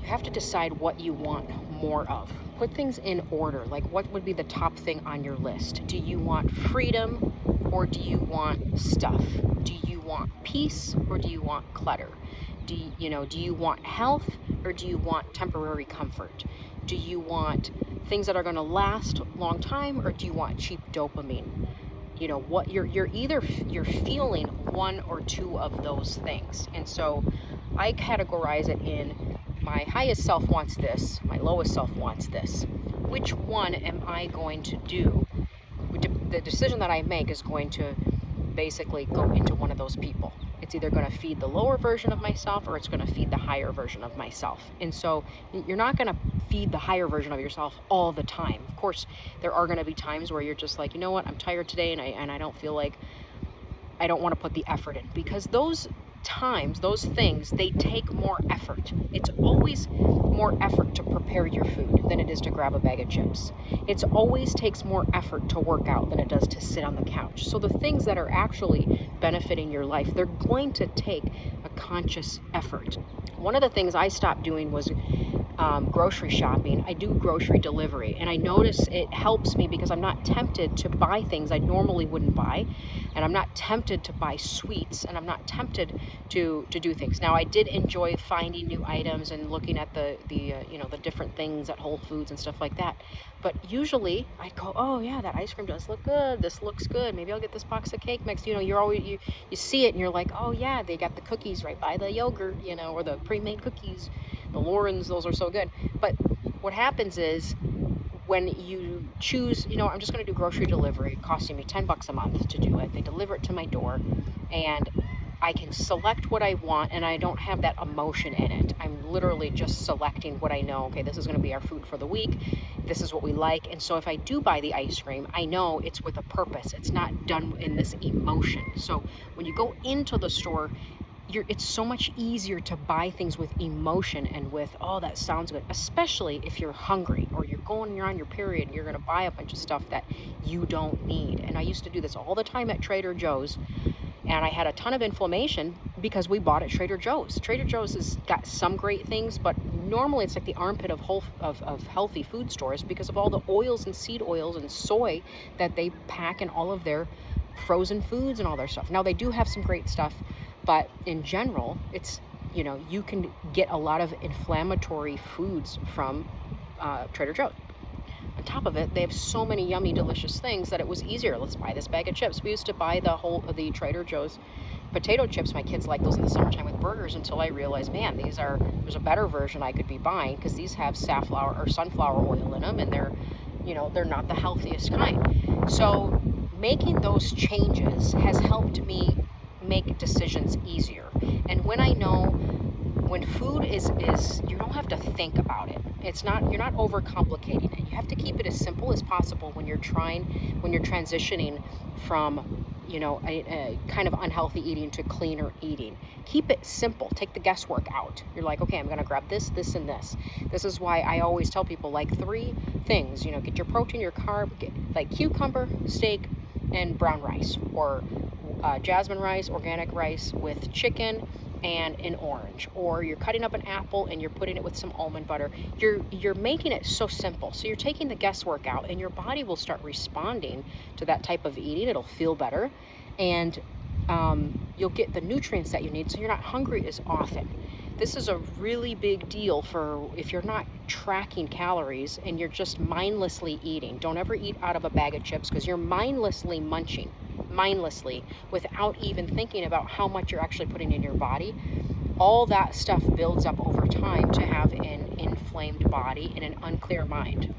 You have to decide what you want more of. Put things in order. Like, what would be the top thing on your list? Do you want freedom or do you want stuff? Do you want peace or do you want clutter? Do you want health or do you want temporary comfort? Do you want things that are going to last a long time or do you want cheap dopamine? What you're feeling one or two of those things. And so I categorize it in my highest self wants this, my lowest self wants this. Which one am I going to do? The decision that I make is going to basically go into one of those people. It's either going to feed the lower version of myself or it's going to feed the higher version of myself. And so you're not going to feed the higher version of yourself all the time. Of course, there are going to be times where you're just like, you know what, I'm tired today and I don't feel like, I don't want to put the effort in, because those times, those things, they take more effort. It's always more effort to prepare your food than it is to grab a bag of chips. It always takes more effort to work out than it does to sit on the couch. So the things that are actually benefiting your life, they're going to take a conscious effort. One of the things I stopped doing was grocery shopping. I do grocery delivery, and I notice it helps me because I'm not tempted to buy things I normally wouldn't buy, and I'm not tempted to buy sweets, and I'm not tempted to do things. Now, I did enjoy finding new items and looking at the different things at Whole Foods and stuff like that. But usually I'd go, oh yeah, that ice cream does look good. This looks good. Maybe I'll get this box of cake mix. You see it and you're like, oh yeah, they got the cookies right by the yogurt, or the pre-made cookies. The Laurens, those are so good. But what happens is when you choose, I'm just going to do grocery delivery, costing me $10 a month to do it. They deliver it to my door and I can select what I want and I don't have that emotion in it. I'm literally just selecting what I know. Okay, this is going to be our food for the week. This is what we like. And so if I do buy the ice cream, I know it's with a purpose. It's not done in this emotion. So when you go into the store, it's so much easier to buy things with emotion and with, oh, that sounds good, especially if you're hungry or you're on your period and you're going to buy a bunch of stuff that you don't need. And I used to do this all the time at Trader Joe's, and I had a ton of inflammation because we bought at Trader Joe's. Trader Joe's has got some great things, but normally it's like the armpit of healthy food stores because of all the oils and seed oils and soy that they pack in all of their frozen foods and all their stuff. Now, they do have some great stuff, but in general, it's, you can get a lot of inflammatory foods from Trader Joe's. On top of it, they have so many yummy, delicious things that it was easier. Let's buy this bag of chips. We used to buy the Trader Joe's potato chips. My kids like those in the summertime with burgers, until I realized, man, there's a better version I could be buying because these have safflower or sunflower oil in them, and they're not the healthiest kind. So making those changes has helped me make decisions easier. And when I know when food is you don't have to think about it. You're not overcomplicating it. You have to keep it as simple as possible when you're transitioning from a kind of unhealthy eating to cleaner eating. Keep it simple. Take the guesswork out. You're like, okay, I'm going to grab this, this, and this. This is why I always tell people, like, 3 things. Get your protein, your carb, get like cucumber, steak, and brown rice, or jasmine rice, organic rice with chicken and an orange, or you're cutting up an apple and you're putting it with some almond butter. You're making it so simple. So you're taking the guesswork out, and your body will start responding to that type of eating. It'll feel better, and you'll get the nutrients that you need, so you're not hungry as often. This is a really big deal for if you're not tracking calories and you're just mindlessly eating. Don't ever eat out of a bag of chips because you're mindlessly munching, without even thinking about how much you're actually putting in your body. All that stuff builds up over time to have an inflamed body and an unclear mind.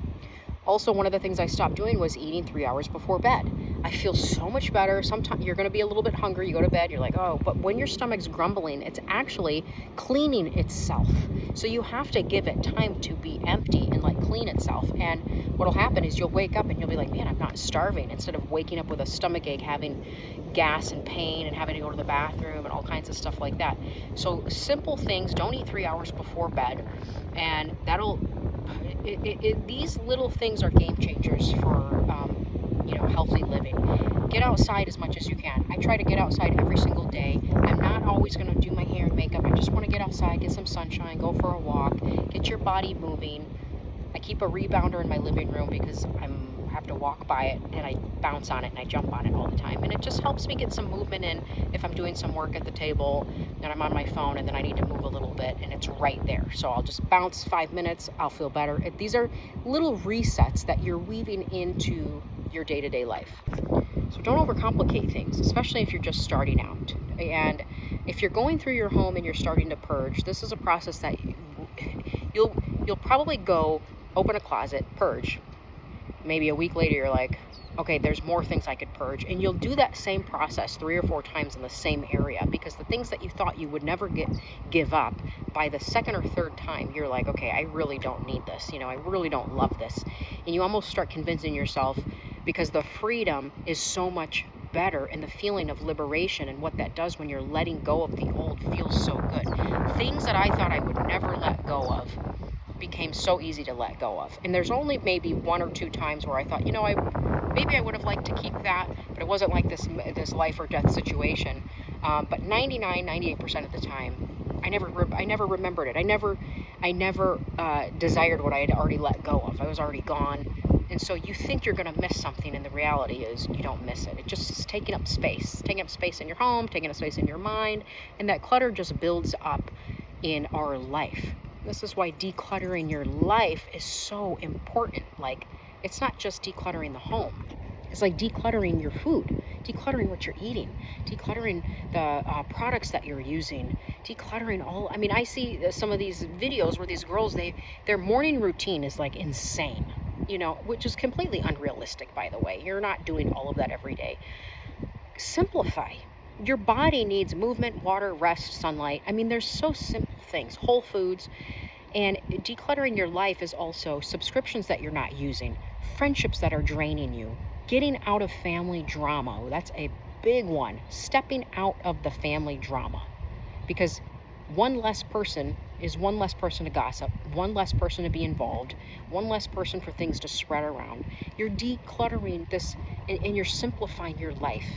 Also, one of the things I stopped doing was eating 3 hours before bed. I feel so much better. Sometimes you're going to be a little bit hungry. You go to bed, you're like, oh, but when your stomach's grumbling, it's actually cleaning itself. So you have to give it time to be empty and clean itself. And what'll happen is you'll wake up and you'll be like, man, I'm not starving. Instead of waking up with a stomach ache, having gas and pain and having to go to the bathroom and all kinds of stuff like that. So simple things. Don't eat 3 hours before bed, and these little things are game changers for healthy living. Get outside as much as you can. I try to get outside every single day. I'm not always going to do my hair and makeup. I just want to get outside, get some sunshine, go for a walk, get your body moving. I keep a rebounder in my living room because I have to walk by it and I bounce on it and I jump on it all the time. And it just helps me get some movement in if I'm doing some work at the table and I'm on my phone and then I need to move a little bit, and it's right there. So I'll just bounce 5 minutes, I'll feel better. These are little resets that you're weaving into your day-to-day life. So don't overcomplicate things, especially if you're just starting out. And if you're going through your home and you're starting to purge, this is a process that you'll probably go open a closet, purge. Maybe a week later, you're like, okay, there's more things I could purge. And you'll do that same process 3 or 4 times in the same area, because the things that you thought you would never give up, by the second or third time, you're like, okay, I really don't need this. I really don't love this. And you almost start convincing yourself, because the freedom is so much better, and the feeling of liberation and what that does when you're letting go of the old feels so good. Things that I thought I would never let go of became so easy to let go of. And there's only maybe 1 or 2 times where I thought, maybe I would have liked to keep that, but it wasn't like this life or death situation. But 98% of the time, I never remembered it. I never desired what I had already let go of. I was already gone. And so you think you're going to miss something, and the reality is you don't miss it. It just is taking up space in your home, taking up space in your mind, and that clutter just builds up in our life. This is why decluttering your life is so important. Like, it's not just decluttering the home. It's like decluttering your food, decluttering what you're eating, decluttering the products that you're using, decluttering all. I mean, I see some of these videos where these girls, their morning routine is like insane, which is completely unrealistic, by the way. You're not doing all of that every day. Simplify. Your body needs movement, water, rest, sunlight. I mean, there's so simple things, whole foods. And decluttering your life is also subscriptions that you're not using, friendships that are draining you, getting out of family drama. That's a big one. Stepping out of the family drama, because one less person is one less person to gossip, one less person to be involved, one less person for things to spread around. You're decluttering this, and you're simplifying your life.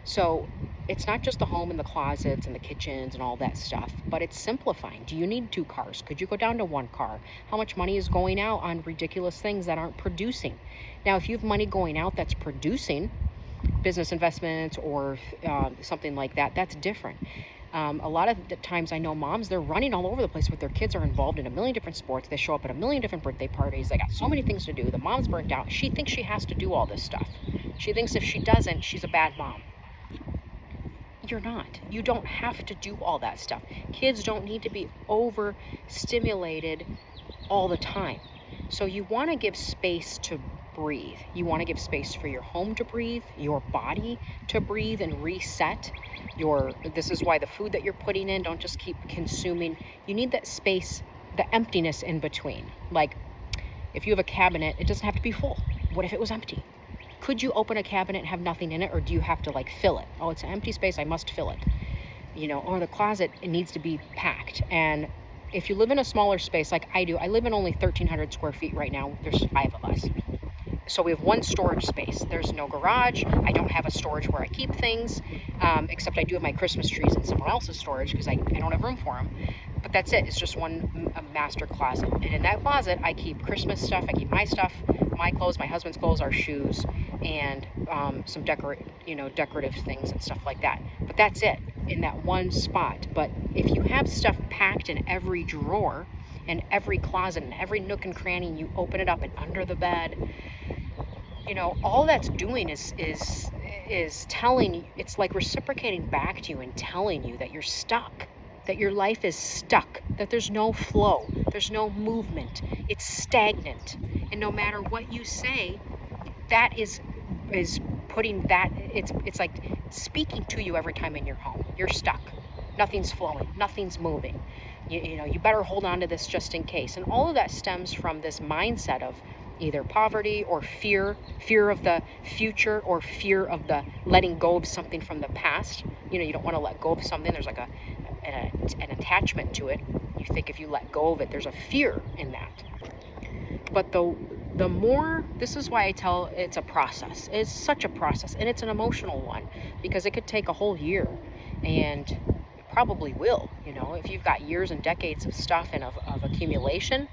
So it's not just the home and the closets and the kitchens and all that stuff, but it's simplifying. Do you need 2 cars? Could you go down to 1 car? How much money is going out on ridiculous things that aren't producing? Now, if you have money going out that's producing, business investments or something like that, that's different. A lot of the times I know moms, they're running all over the place with their kids, are involved in a million different sports. They show up at a million different birthday parties. They got so many things to do. The mom's burnt out. She thinks she has to do all this stuff. She thinks if she doesn't, she's a bad mom. You're not. You don't have to do all that stuff. Kids don't need to be overstimulated all the time. So you want to give space to breathe. You want to give space for your home to breathe, your body to breathe and reset. This is why the food that you're putting in, don't just keep consuming. You need that space, the emptiness in between. Like, if you have a cabinet, it doesn't have to be full. What if it was empty? Could you open a cabinet and have nothing in it, or do you have to fill it? Oh, it's an empty space, I must fill it. Or the closet, it needs to be packed. And if you live in a smaller space like I do, I live in only 1,300 square feet right now. There's 5 of us. So we have 1 storage space. There's no garage. I don't have a storage where I keep things, except I do have my Christmas trees in someone else's storage because I don't have room for them. But that's it. It's just one master closet. And in that closet, I keep Christmas stuff. I keep my stuff, my clothes, my husband's clothes, our shoes, and some decorative things and stuff like that. But that's it in that one spot. But if you have stuff packed in every drawer and every closet and every nook and cranny, you open it up and under the bed, all that's doing is telling you, it's like reciprocating back to you and telling you that you're stuck, that your life is stuck, that there's no flow, there's no movement, it's stagnant. And no matter what you say, that is putting that, it's like speaking to you every time in your home. You're stuck. Nothing's flowing, nothing's moving. You better hold on to this just in case. And all of that stems from this mindset of either poverty or fear of the future, or fear of the letting go of something from the past. You don't want to let go of something. There's like an attachment to it. You think if you let go of it, there's a fear in that. But the more, this is why I tell it's a process. It's such a process, and it's an emotional one, because it could take a whole year, and it probably will, if you've got years and decades of stuff and of accumulation,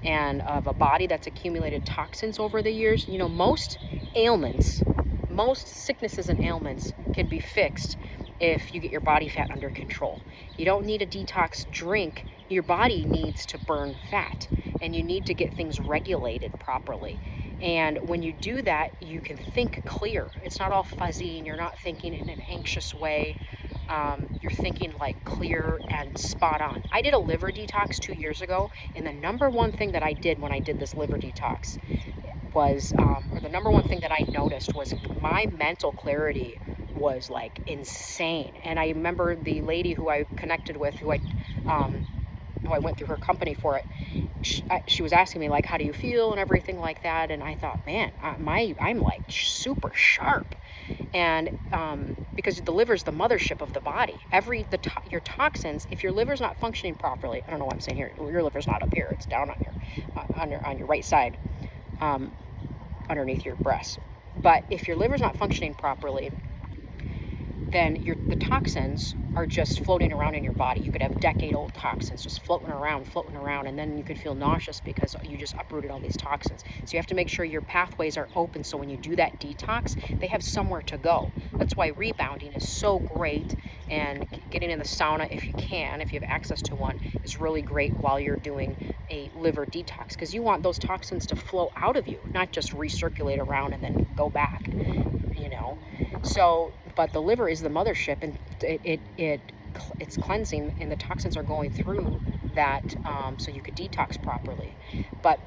and of a body that's accumulated toxins over the years. Most ailments, most sicknesses and ailments can be fixed if you get your body fat under control. You don't need a detox drink. Your body needs to burn fat, and you need to get things regulated properly. And when you do that, you can think clear. It's not all fuzzy, and you're not thinking in an anxious way. You're thinking like clear and spot on. I did a liver detox 2 years ago, and the number one thing that I did when I did this liver detox was, or the number one thing that I noticed was my mental clarity was like insane. And I remember the lady who I connected with, who I went through her company for it. She was asking me like, how do you feel and everything like that. And I thought, man, I'm like super sharp. And because the liver's the mothership of the body. Your toxins, if your liver's not functioning properly, I don't know what I'm saying here. Your liver's not up here; it's down on your right side, underneath your breast. But if your liver's not functioning properly, then the toxins are just floating around in your body. You could have decade-old toxins just floating around, and then you could feel nauseous because you just uprooted all these toxins. So you have to make sure your pathways are open, so when you do that detox, they have somewhere to go. That's why rebounding is so great, and getting in the sauna, if you can, if you have access to one, is really great while you're doing a liver detox, because you want those toxins to flow out of you, not just recirculate around and then go back, So, but the liver is the mothership, and it's cleansing, and the toxins are going through that, so you could detox properly. But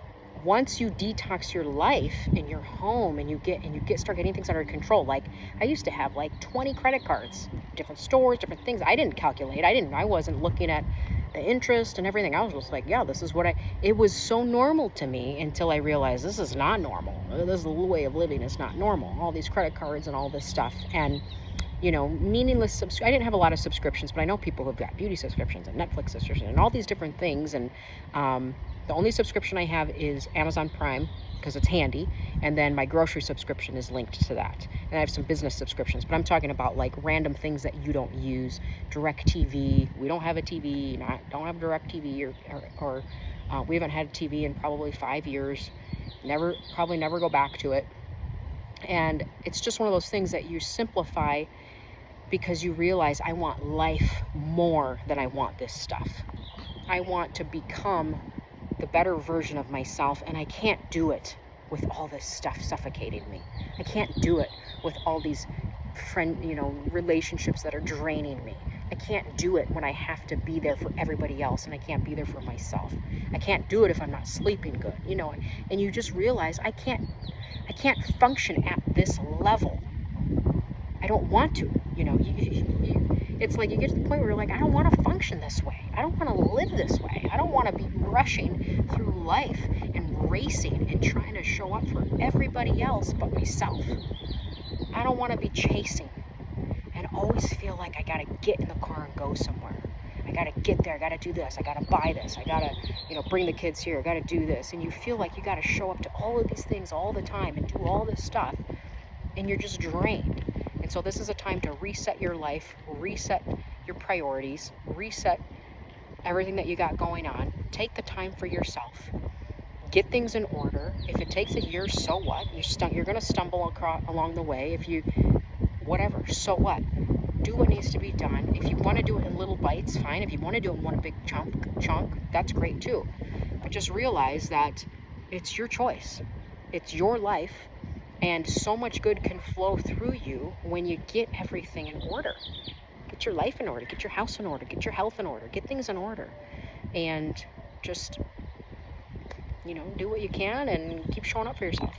once you detox your life in your home, and you start getting things under control, like I used to have like 20 credit cards, different stores, different things. I didn't calculate. I wasn't looking at the interest and everything. I was just like, yeah, this is it was so normal to me until I realized this is not normal. This is the way of living. It's not normal. All these credit cards and all this stuff. And, meaningless I didn't have a lot of subscriptions, but I know people who've got beauty subscriptions and Netflix subscriptions and all these different things. And the only subscription I have is Amazon Prime, because it's handy, and then my grocery subscription is linked to that. And I have some business subscriptions, but I'm talking about like random things that you don't use. DirecTV, we don't have a TV, don't have DirecTV, or we haven't had a TV in probably 5 years. Probably never go back to it. And it's just one of those things that you simplify, because you realize I want life more than I want this stuff. I want to become the better version of myself, and I can't do it with all this stuff suffocating me. I can't do it with all these relationships that are draining me. I can't do it when I have to be there for everybody else, and I can't be there for myself. I can't do it if I'm not sleeping good, and you just realize I can't function at this level. I don't want to, it's like you get to the point where you're like, I don't want to function this way. I don't want to live this way. I don't want to be rushing through life and racing and trying to show up for everybody else but myself. I don't want to be chasing and always feel like I got to get in the car and go somewhere. I got to get there. I got to do this. I got to buy this. I got to, bring the kids here. I got to do this. And you feel like you got to show up to all of these things all the time and do all this stuff, and you're just drained. And so this is a time to reset your life, reset your priorities, reset everything that you got going on. Take the time for yourself. Get things in order. If it takes a year, so what? You're going to stumble along the way. Whatever, so what? Do what needs to be done. If you want to do it in little bites, fine. If you want to do it in one big chunk, that's great too. But just realize that it's your choice. It's your life. And so much good can flow through you when you get everything in order. Get your life in order. Get your house in order. Get your health in order. Get things in order. And just, do what you can and keep showing up for yourself.